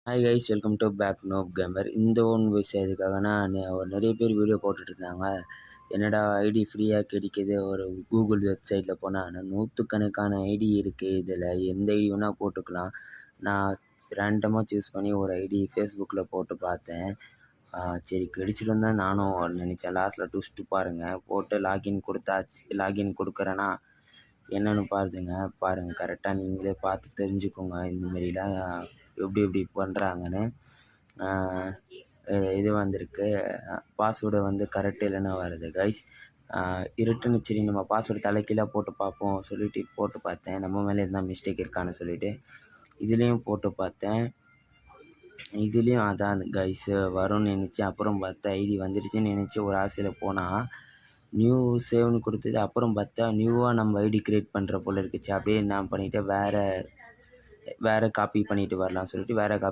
Hi guys, welcome to back noob gamer. இந்த one விஷயத்துக்காகனா நிறைய பேர் வீடியோ போட்டுட்ருந்தாங்க. என்னடா ஐடி ஃப்ரீயாக கிடைக்கிது, ஒரு கூகுள் வெப்சைட்டில் போனால் நூற்றுக்கணக்கான ஐடி இருக்குது, இதில் எந்த ஐடி வேணால் போட்டுக்கலாம். நான் ரேண்டமாக சூஸ் பண்ணி ஒரு ஐடி ஃபேஸ்புக்கில் போட்டு பார்த்தேன். சரி கிடைச்சிடும் தான் நானும் நினச்சேன். லாஸ்ட்டில் ட்விஸ்ட்டு பாருங்கள். போட்டு லாகின் கொடுத்தாச்சு. லாகின் கொடுக்குறேன்னா என்னென்னு பாருங்கள் கரெக்டாக நீங்களே பார்த்து தெரிஞ்சுக்கோங்க. இந்தமாரிலாம் எப்படி பண்ணுறாங்கன்னு. இது வந்திருக்கு, பாஸ்வேர்டு கரெக்ட் இல்லைன்னு வருது கைஸ். இருட்டுன்னு சரி நம்ம பாஸ்வேர்டு தலைக்கீழாக போட்டு பார்ப்போம் சொல்லிவிட்டு போட்டு பார்த்தேன். நம்ம மேலே எதுனா மிஸ்டேக் இருக்கான்னு சொல்லிவிட்டு இதுலேயும் போட்டு பார்த்தேன். இதுலேயும் அதான் கைஸு வரும்னு நினச்சி அப்புறம் பார்த்தா ஐடி வந்துடுச்சுன்னு நினச்சி ஒரு ஆசையில் போனால் நியூ சேவ்னு கொடுத்தது. அப்புறம் பார்த்தா நியூவாக நம்ம ஐடி க்ரியேட் பண்ணுற போல் இருக்குச்சு. அப்படியே நான் பண்ணிவிட்டு வேறு காப்பி பண்ணிவிட்டு வரலாம்னு சொல்லிட்டு வேறு காப்பி